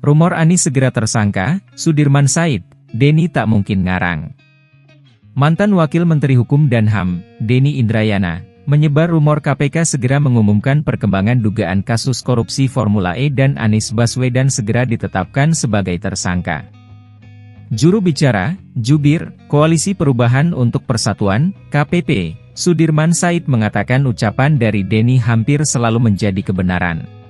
Rumor Anies segera tersangka, Sudirman Said, Denny tak mungkin ngarang. Mantan Wakil Menteri Hukum dan HAM, Denny Indrayana, menyebar rumor KPK segera mengumumkan perkembangan dugaan kasus korupsi Formula E dan Anies Baswedan segera ditetapkan sebagai tersangka. Juru bicara, Jubir, Koalisi Perubahan untuk Persatuan, KPP, Sudirman Said mengatakan ucapan dari Denny hampir selalu menjadi kebenaran.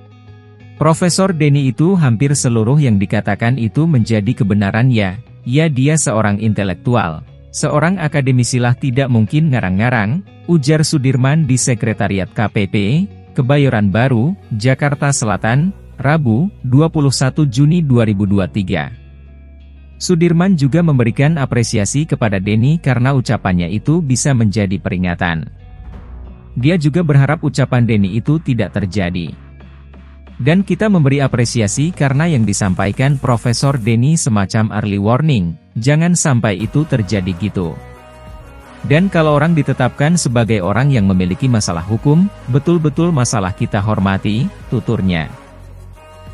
Profesor Denny itu hampir seluruh yang dikatakan itu menjadi kebenaran ya dia seorang intelektual, seorang akademisilah tidak mungkin ngarang-ngarang, ujar Sudirman di Sekretariat KPP, Kebayoran Baru, Jakarta Selatan, Rabu, 21 Juni 2023. Sudirman juga memberikan apresiasi kepada Denny karena ucapannya itu bisa menjadi peringatan. Dia juga berharap ucapan Denny itu tidak terjadi. Dan kita memberi apresiasi karena yang disampaikan Profesor Denny semacam early warning, jangan sampai itu terjadi gitu. Dan kalau orang ditetapkan sebagai orang yang memiliki masalah hukum, betul-betul masalah kita hormati, tuturnya.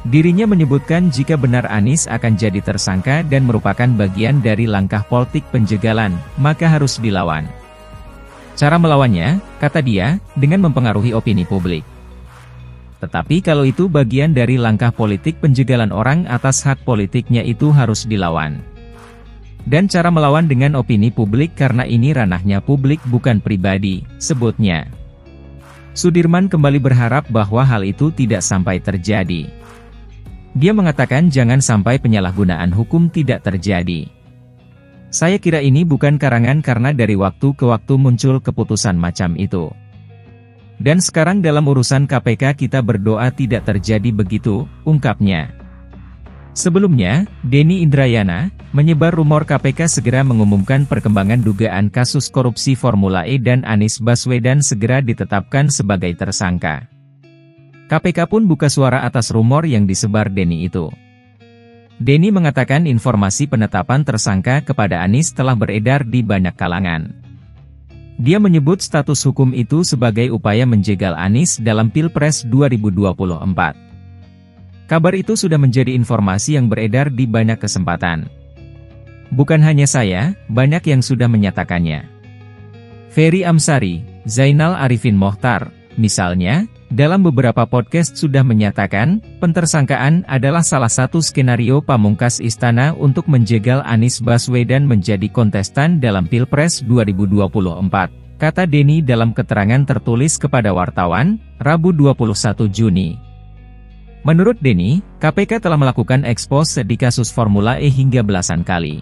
Dirinya menyebutkan jika benar Anies akan jadi tersangka dan merupakan bagian dari langkah politik penjegalan, maka harus dilawan. Cara melawannya, kata dia, dengan mempengaruhi opini publik. Tetapi kalau itu bagian dari langkah politik penjegalan orang atas hak politiknya itu harus dilawan. Dan cara melawan dengan opini publik karena ini ranahnya publik bukan pribadi, sebutnya. Sudirman kembali berharap bahwa hal itu tidak sampai terjadi. Dia mengatakan jangan sampai penyalahgunaan hukum tidak terjadi. Saya kira ini bukan karangan karena dari waktu ke waktu muncul keputusan macam itu. Dan sekarang dalam urusan KPK kita berdoa tidak terjadi begitu, ungkapnya. Sebelumnya, Denny Indrayana, menyebar rumor KPK segera mengumumkan perkembangan dugaan kasus korupsi Formula E dan Anies Baswedan segera ditetapkan sebagai tersangka. KPK pun buka suara atas rumor yang disebar Denny itu. Denny mengatakan informasi penetapan tersangka kepada Anies telah beredar di banyak kalangan. Dia menyebut status hukum itu sebagai upaya menjegal Anies dalam Pilpres 2024. Kabar itu sudah menjadi informasi yang beredar di banyak kesempatan. Bukan hanya saya, banyak yang sudah menyatakannya. Ferry Amsari, Zainal Arifin Mohtar, misalnya, dalam beberapa podcast sudah menyatakan, pentersangkaan adalah salah satu skenario pamungkas istana untuk menjegal Anies Baswedan menjadi kontestan dalam Pilpres 2024, kata Denny dalam keterangan tertulis kepada wartawan, Rabu 21 Juni. Menurut Denny, KPK telah melakukan ekspose di kasus Formula E hingga belasan kali.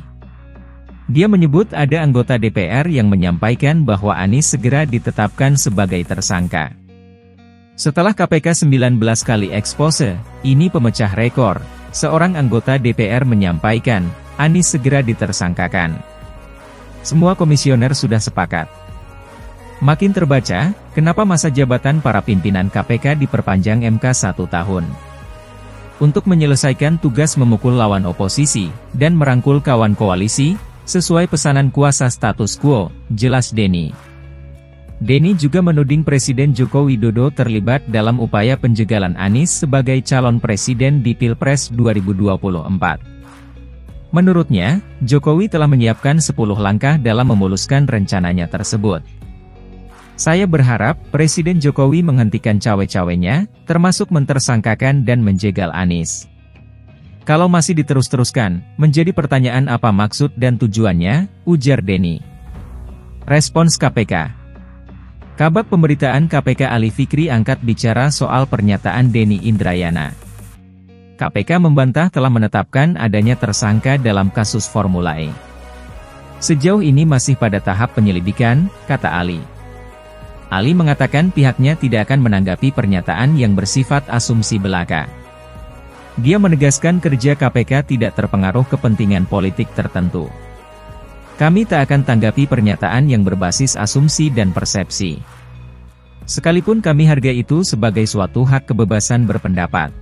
Dia menyebut ada anggota DPR yang menyampaikan bahwa Anies segera ditetapkan sebagai tersangka. Setelah KPK 19 kali ekspose, ini pemecah rekor, seorang anggota DPR menyampaikan, Anies segera ditersangkakan. Semua komisioner sudah sepakat. Makin terbaca, kenapa masa jabatan para pimpinan KPK diperpanjang MK 1 tahun. Untuk menyelesaikan tugas memukul lawan oposisi, dan merangkul kawan koalisi, sesuai pesanan kuasa status quo, jelas Denny. Denny juga menuding Presiden Joko Widodo terlibat dalam upaya penjegalan Anies sebagai calon presiden di Pilpres 2024. Menurutnya, Jokowi telah menyiapkan 10 langkah dalam memuluskan rencananya tersebut. Saya berharap Presiden Jokowi menghentikan cawe-cawenya, termasuk mentersangkakan dan menjegal Anies. Kalau masih diterus-teruskan, menjadi pertanyaan apa maksud dan tujuannya, ujar Denny. Respons KPK. Kabak Pemberitaan KPK Ali Fikri angkat bicara soal pernyataan Denny Indrayana. KPK membantah telah menetapkan adanya tersangka dalam kasus Formula E. Sejauh ini masih pada tahap penyelidikan, kata Ali. Ali mengatakan pihaknya tidak akan menanggapi pernyataan yang bersifat asumsi belaka. Dia menegaskan kerja KPK tidak terpengaruh kepentingan politik tertentu. Kami tak akan tanggapi pernyataan yang berbasis asumsi dan persepsi. Sekalipun kami hargai itu sebagai suatu hak kebebasan berpendapat.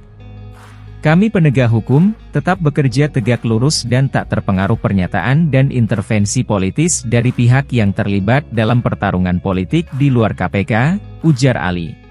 Kami penegak hukum, tetap bekerja tegak lurus dan tak terpengaruh pernyataan dan intervensi politis dari pihak yang terlibat dalam pertarungan politik di luar KPK, ujar Ali.